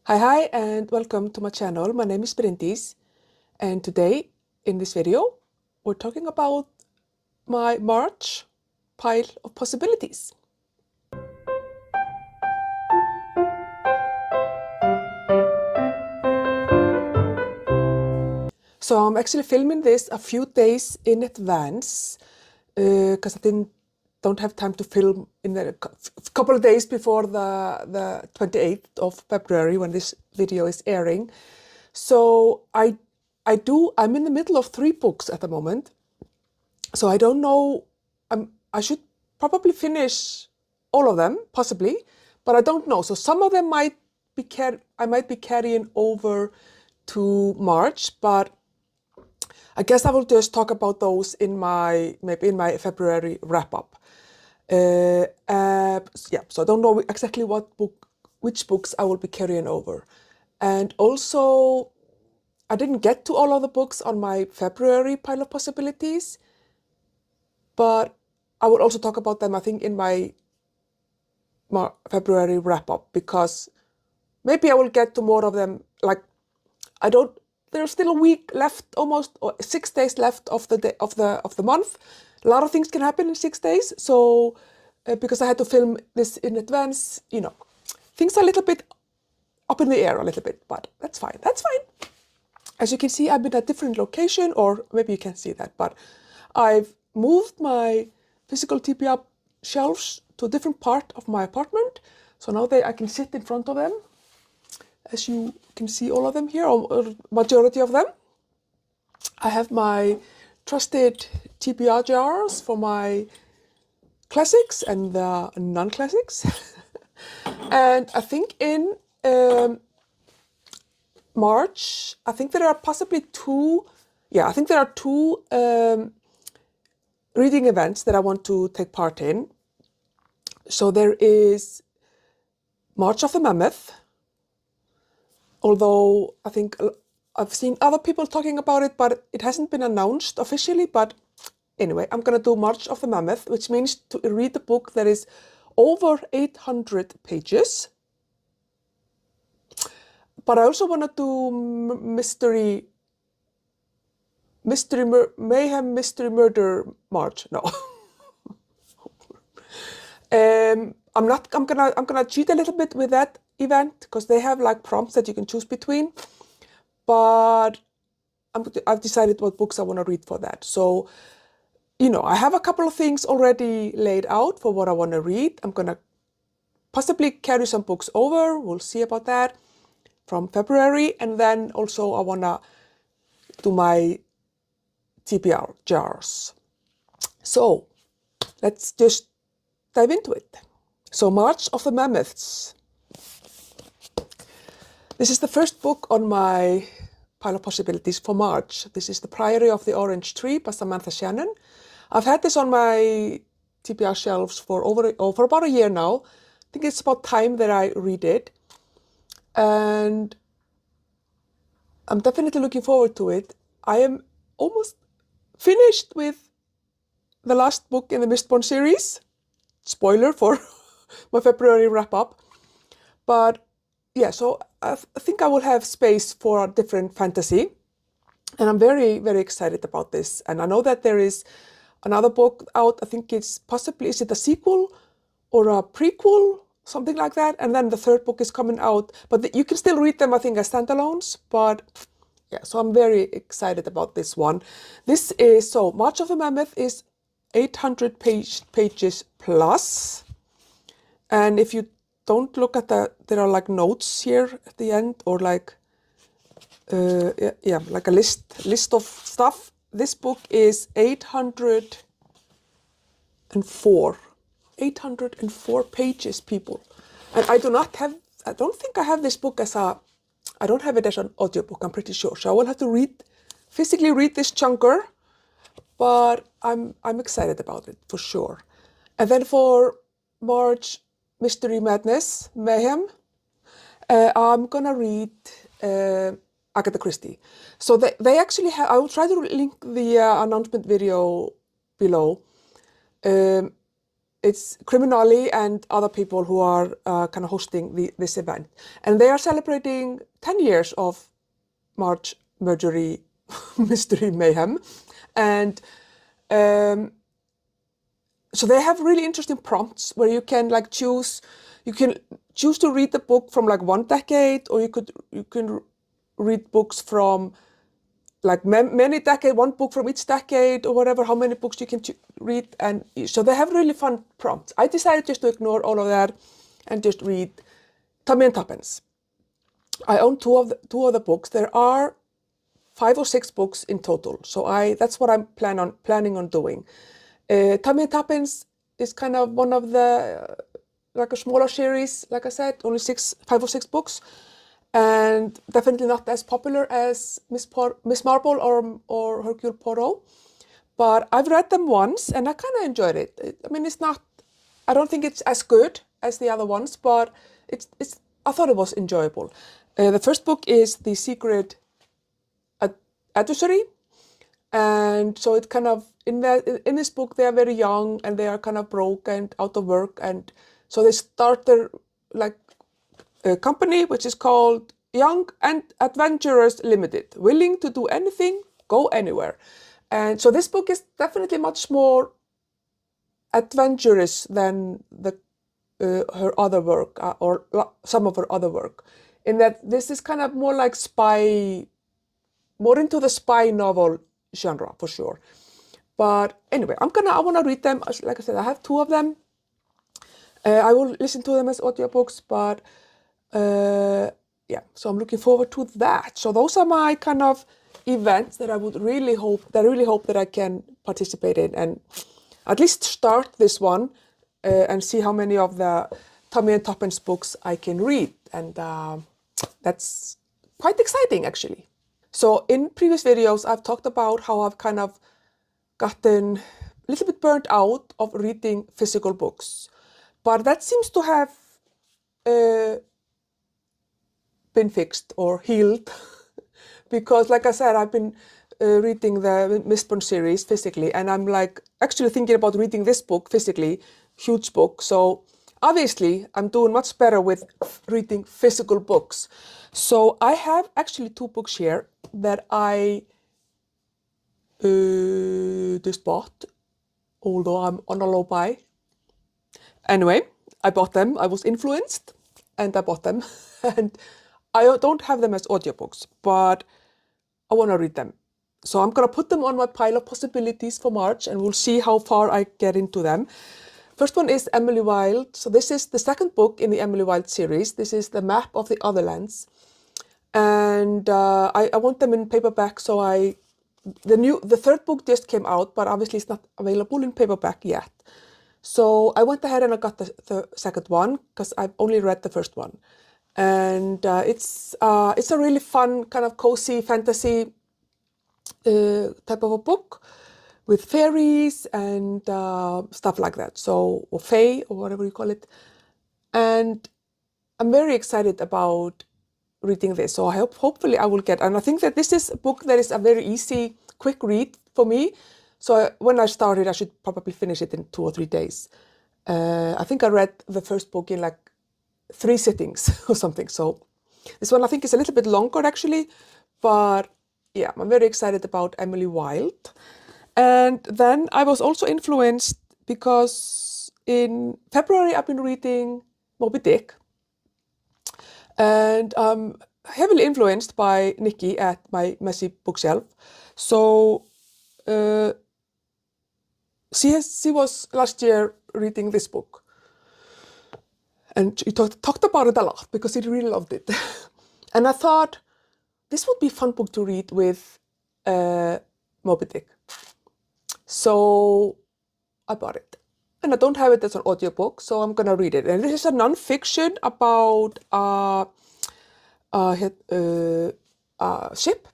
Hi and welcome to my channel. My name is Bryndís and today in this video we're talking about my March pile of possibilities. So I'm actually filming this a few days in advance because I don't have time to film in a couple of days before the 28th of February when this video is airing. So I'm in the middle of 3 books at the moment. So I don't know, I should probably finish all of them, possibly, but I don't know. So some of them I might be carrying over to March, but I guess I will just talk about those maybe in my February wrap-up. Yeah, so I don't know exactly which books I will be carrying over. And also, I didn't get to all of the books on my February pile of possibilities, but I will also talk about them, I think, in my February wrap-up, because maybe I will get to more of them. Like, there's still a week left, almost, or 6 days left of the month. A lot of things can happen in 6 days. So, because I had to film this in advance, things are a little bit up in the air a little bit, but that's fine. That's fine. As you can see, I'm in a different location, or maybe you can't see that, but I've moved my physical TBR shelves to a different part of my apartment. So now I can sit in front of them. As you can see, all of them here, or majority of them. I have my trusted TBR jars for my classics and the non-classics. And I think in March, I think there are possibly two reading events that I want to take part in. So there is March of the Mammoth, although I think I've seen other people talking about it, but it hasn't been announced officially. But anyway, I'm gonna do March of the Mammoth, which means to read the book that is over 800 pages. But I also want to do Mayhem Mystery Murder March. No. I'm gonna cheat a little bit with that event because they have like prompts that you can choose between. But I've decided what books I want to read for that. So, I have a couple of things already laid out for what I want to read. I'm gonna possibly carry some books over. We'll see about that from February. And then also I wanna do my TBR jars. So let's just dive into it. So March of the Mammoths. This is the first book on my pile of possibilities for March. This is The Priory of the Orange Tree by Samantha Shannon. I've had this on my TBR shelves for about a year now. I think it's about time that I read it. And I'm definitely looking forward to it. I am almost finished with the last book in the Mistborn series. Spoiler for my February wrap-up. But yeah, so I think I will have space for a different fantasy. And I'm very, very excited about this. And I know that there is another book out. I think is it a sequel or a prequel, something like that? And then the third book is coming out. But you can still read them, I think, as standalones. But yeah, so I'm very excited about this one. March of the Mammoth is 800 pages plus. And if you don't look at there are like notes here at the end, or like, like a list of stuff. This book is 804 pages, people. And I don't think I have this book I don't have it as an audiobook, I'm pretty sure. So I will have to physically read this chunker, but I'm excited about it for sure. And then for March Mystery Madness, Mayhem, I'm gonna read Agatha Christie. So they actually have, I will try to link the announcement video below. it's Criminali and other people who are kind of hosting this event. And they are celebrating 10 years of March Murdery Mystery Mayhem. And so they have really interesting prompts where you can like choose to read the book from like one decade, or you can read books from like many decades, one book from each decade or whatever, how many books you can read. And so they have really fun prompts. I decided just to ignore all of that and just read Tommy and Tuppence. I own two of the books. There are 5 or 6 books in total. So that's what I'm planning on doing. Tommy and Tuppence is kind of one of the, like a smaller series, like I said, only 5 or 6 books. And definitely not as popular as Miss Marple or Hercule Poirot. But I've read them once and I kind of enjoyed it. I mean, I don't think it's as good as the other ones, but I thought it was enjoyable. The first book is The Secret Adversary. And so it kind of, in this book, they are very young and they are kind of broke and out of work. And so they start their company, which is called Young and Adventurers Limited, willing to do anything, go anywhere. And so this book is definitely much more adventurous than her other work, or some of her other work, in that this is kind of more like more into the spy novel genre for sure. But anyway, I want to read them. Like I said, I have 2 of them. I will listen to them as audiobooks, but yeah, so I'm looking forward to that. So those are my kind of events that I really hope that I can participate in and at least start this one and see how many of the Tommy and Tuppence books I can read. And that's quite exciting, actually. So in previous videos, I've talked about how I've kind of gotten a little bit burnt out of reading physical books. But that seems to have been fixed or healed because, like I said, I've been reading the Mistborn series physically, and I'm like actually thinking about reading this book physically, huge book. So obviously I'm doing much better with reading physical books. So I have actually 2 books here that I just bought, although I'm on a low buy. Anyway, I bought them. I was influenced and I bought them. And I don't have them as audiobooks, but I want to read them. So I'm going to put them on my pile of possibilities for March, and we'll see how far I get into them. First one is Emily Wilde. So this is the second book in the Emily Wilde series. This is The Map of the Otherlands. And I want them in paperback, so the third book just came out, but obviously it's not available in paperback yet. So I went ahead and I got the second one because I've only read the first one. And it's a really fun kind of cozy fantasy type of a book with fairies and stuff like that. So, or fae or whatever you call it. And I'm very excited about reading this. So hopefully I will get, and I think that this is a book that is a very easy, quick read for me. So when I started, I should probably finish it in 2 or 3 days. I think I read the first book in like 3 sittings or something. So this one I think is a little bit longer actually, but yeah, I'm very excited about Emily Wilde. And then I was also influenced because in February I've been reading Moby Dick. And I'm heavily influenced by Nikki at my messy bookshelf. So she was last year reading this book. And she talked about it a lot because she really loved it. And I thought this would be a fun book to read with Moby Dick. So I bought it. And I don't have it as an audiobook, so I'm going to read it. And this is a non-fiction about a ship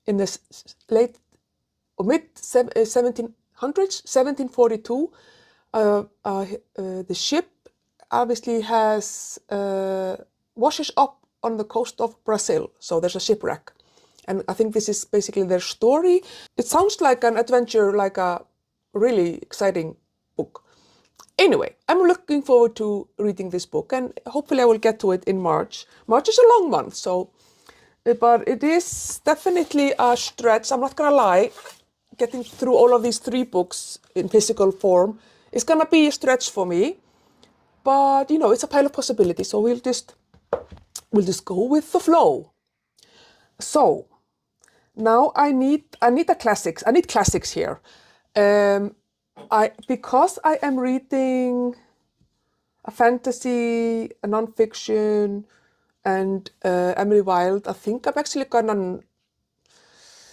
in the late or mid 1700s, 1742. The ship obviously washes up on the coast of Brazil, so there's a shipwreck. And I think this is basically their story. It sounds like an adventure, like a really exciting book. Anyway, I'm looking forward to reading this book, and hopefully I will get to it in March. March is a long month, but it is definitely a stretch. I'm not gonna lie, getting through all of these 3 books in physical form is gonna be a stretch for me. But it's a pile of possibilities, so we'll just go with the flow. So now I need the classics. I need classics here. Because I am reading a fantasy, a non-fiction, and Emily Wilde, I think I'm actually gonna...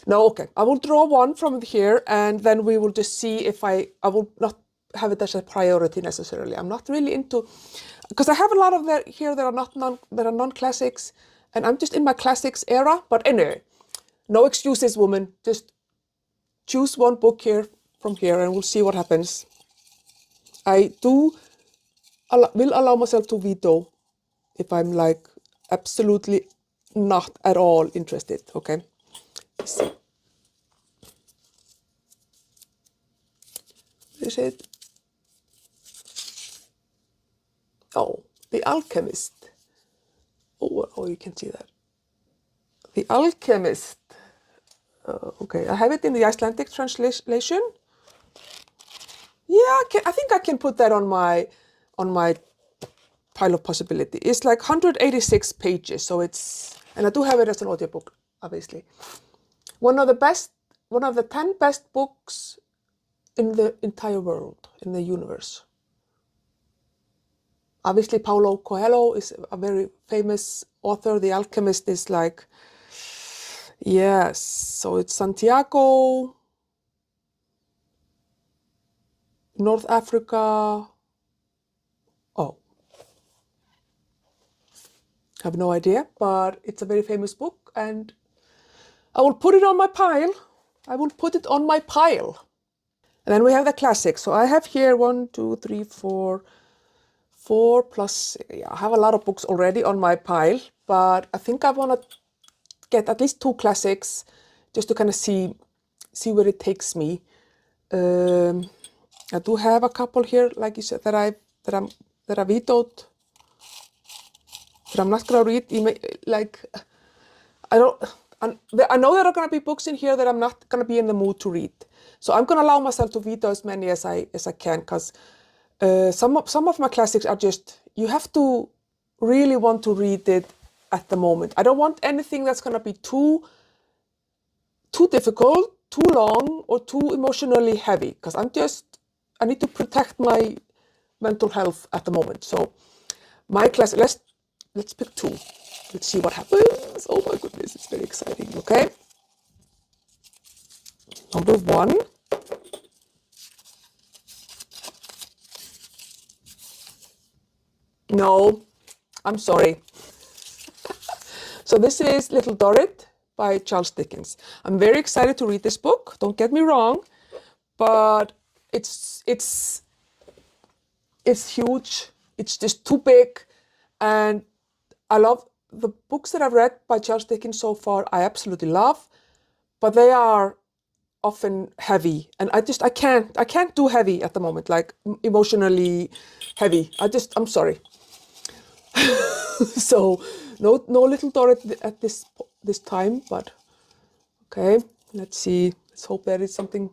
No, okay. I will draw one from here, and then we will just see if I will not have it as a priority necessarily. I'm not really into... Because I have a lot of that here that are non-classics, and I'm just in my classics era. But anyway, no excuses, woman. Just choose one book here from here, and we'll see what happens. I will allow myself to veto if I'm like absolutely not at all interested. Okay. Let's see. Is it? Oh, The Alchemist. Oh, you can see that. The Alchemist. Okay, I have it in the Icelandic translation. Yeah, I think I can put that on my pile of possibility. It's like 186 pages, so and I do have it as an audiobook, obviously. One of the 10 best books in the entire world, in the universe. Obviously, Paulo Coelho is a very famous author. The Alchemist is like, yes, so it's Santiago, North Africa. Oh, I have no idea, but it's a very famous book, and I will put it on my pile. I will put it on my pile. And then we have the classics. So I have here 1, 2, 3, 4 plus, yeah, I have a lot of books already on my pile, but I think I want to get at least 2 classics just to kind of see where it takes me. I do have a couple here, like you said, that I vetoed, that I'm not gonna read. Like, I know there are gonna be books in here that I'm not gonna be in the mood to read. So I'm gonna allow myself to veto as many as I can, because some of my classics are just, you have to really want to read it at the moment. I don't want anything that's gonna be too difficult, too long, or too emotionally heavy, because I need to protect my mental health at the moment. So my class, let's pick 2. Let's see what happens. Oh my goodness, it's very exciting. Okay. Number 1. No, I'm sorry. So this is Little Dorrit by Charles Dickens. I'm very excited to read this book. Don't get me wrong, but it's huge. It's just too big, and I love the books that I've read by Charles Dickens so far. I absolutely love, but they are often heavy, and I can't do heavy at the moment, like emotionally heavy. I'm sorry. So no Little Dorrit at this time, but okay, let's see. Let's hope there is something.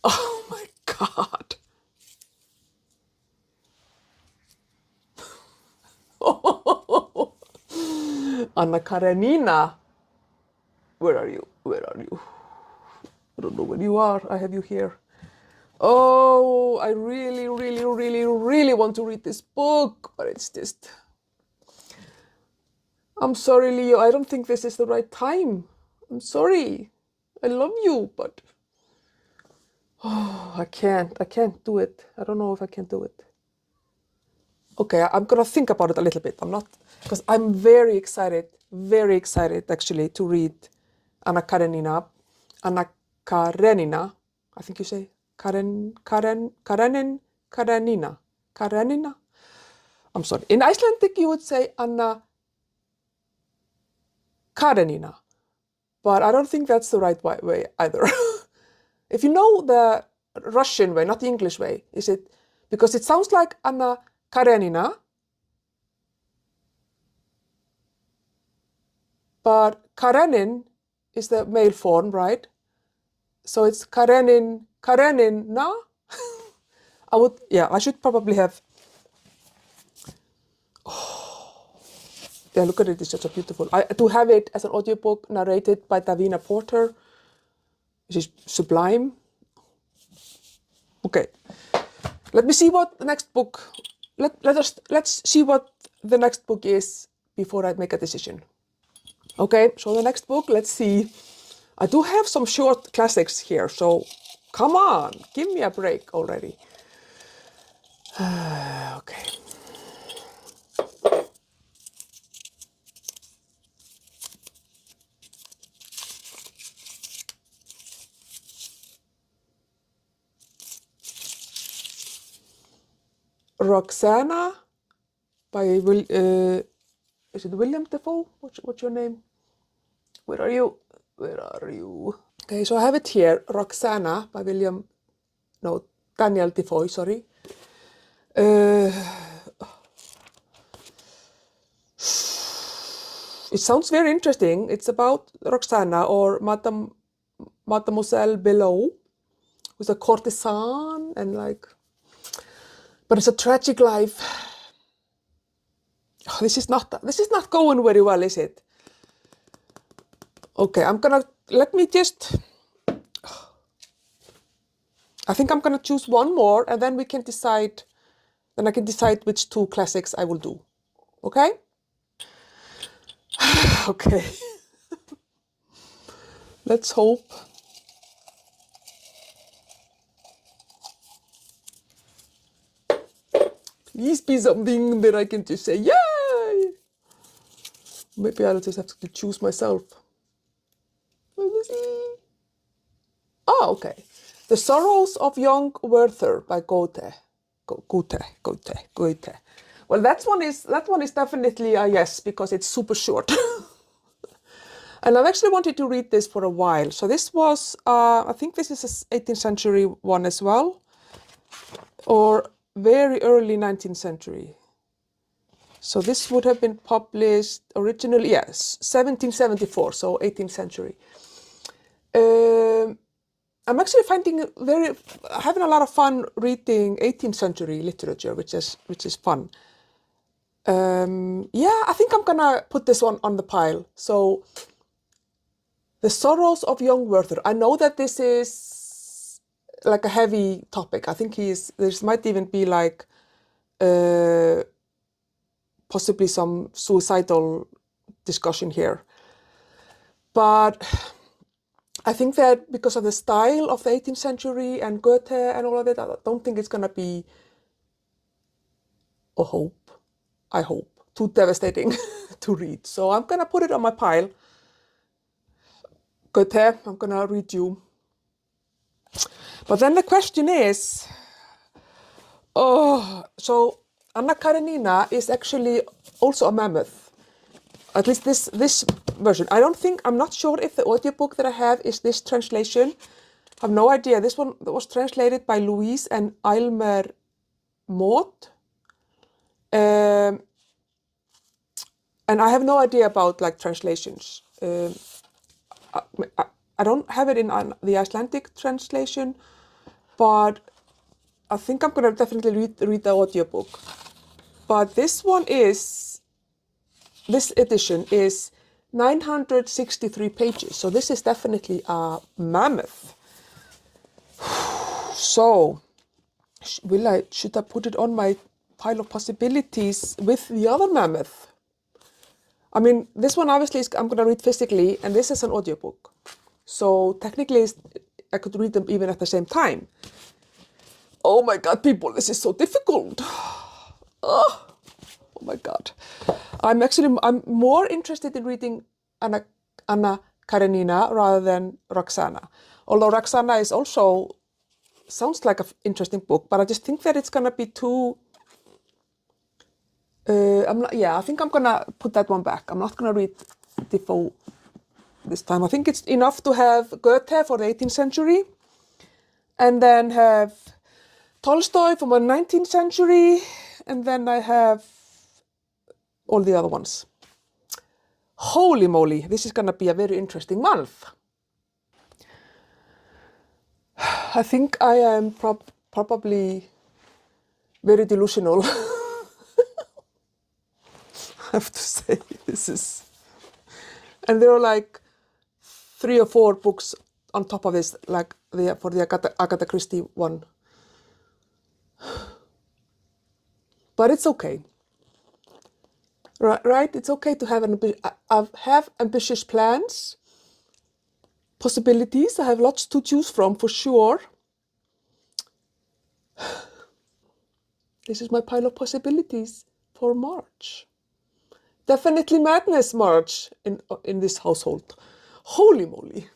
Oh my God. Anna Karenina. Where are you? Where are you? I don't know where you are. I have you here. Oh, I really, really, really, really want to read this book, but it's just... I'm sorry, Leo. I don't think this is the right time. I'm sorry. I love you, but... Oh, I can't do it. I don't know if I can do it. Okay, I'm gonna think about it a little bit. I'm not... Because I'm very excited actually to read Anna Karenina. Anna Karenina, I think you say Karenina. Karenina. I'm sorry. In Icelandic, you would say Anna Karenina, but I don't think that's the right way either. If you know the Russian way, not the English way, is it, because it sounds like Anna Karenina, but Karenin is the male form, right? So it's Karenin, Karenina. I should probably have. Yeah, look at it, it's such a beautiful. To have it as an audiobook narrated by Davina Porter, which is sublime. Okay, let me see what the next book, let's see what the next book is before I make a decision. Okay, so the next book, let's see. I do have some short classics here, so come on, give me a break already. Okay. Roxana by is it William Defoe? What's your name? Where are you? Where are you? Okay, so I have it here. Roxana by Daniel Defoe, sorry. It sounds very interesting. It's about Roxana, or Mademoiselle Below, who's a courtesan, and but it's a tragic life. Oh, this is not going very well, is it? Okay, I think I'm gonna choose one more, and then I can decide which two classics I will do. Okay? Okay. Let's hope. Please be something that I can just say, yay! Maybe I'll just have to choose myself. Let me see. Oh, okay. The Sorrows of Young Werther by Goethe. Goethe. Well, that one is definitely a yes, because it's super short. And I've actually wanted to read this for a while. So this was, I think this is an 18th century one as well, or very early 19th century. So this would have been published originally, yes, 1774, so 18th century. I'm actually having a lot of fun reading 18th century literature, which is fun. Yeah, I think I'm gonna put this one on the pile. So, The Sorrows of Young Werther. I know that this is like a heavy topic. I think there might even be like possibly some suicidal discussion here. But I think that because of the style of the 18th century and Goethe and all of it, I don't think it's gonna be, I hope, too devastating to read. So I'm gonna put it on my pile. Goethe, I'm gonna read you. But then the question is, so Anna Karenina is actually also a mammoth. At least this version. I'm not sure if the audiobook that I have is this translation. I have no idea. This one was translated by Louise and Aylmer Mott. And I have no idea about like translations. I don't have it in the Icelandic translation, but I think I'm gonna definitely read the audiobook. But this edition is 963 pages, so this is definitely a mammoth. So, should I put it on my pile of possibilities with the other mammoth? I mean, this one obviously I'm gonna read physically, and this is an audiobook. So technically, I could read them even at the same time. Oh my God, people, this is so difficult. Oh my God. I'm more interested in reading Anna Karenina rather than Roxana. Although Roxana sounds like an interesting book, but I just think that it's gonna be too, I think I'm gonna put that one back. I'm not gonna read Defoe this time. I think it's enough to have Goethe for the 18th century. and then have Tolstoy from the 19th century, and then I have all the other ones. Holy moly, this is gonna be a very interesting month. I think I am probably very delusional. I have to say, this is... And there are like 3 or 4 books on top of this, like for the Agatha Christie one. But it's okay. Right? It's okay to have ambitious plans, possibilities. I have lots to choose from, for sure. This is my pile of possibilities for March. Definitely madness March in this household. Holy moly.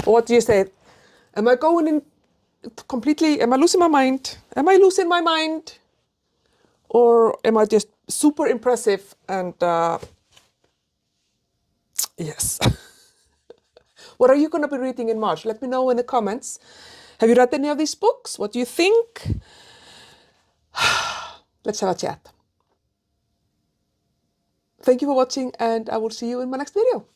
What do you say? Am I going in completely, am I losing my mind? Am I losing my mind? Or am I just super impressive and yes. What are you going to be reading in March? Let me know in the comments. Have you read any of these books? What do you think? Let's have a chat. Thank you for watching, and I will see you in my next video.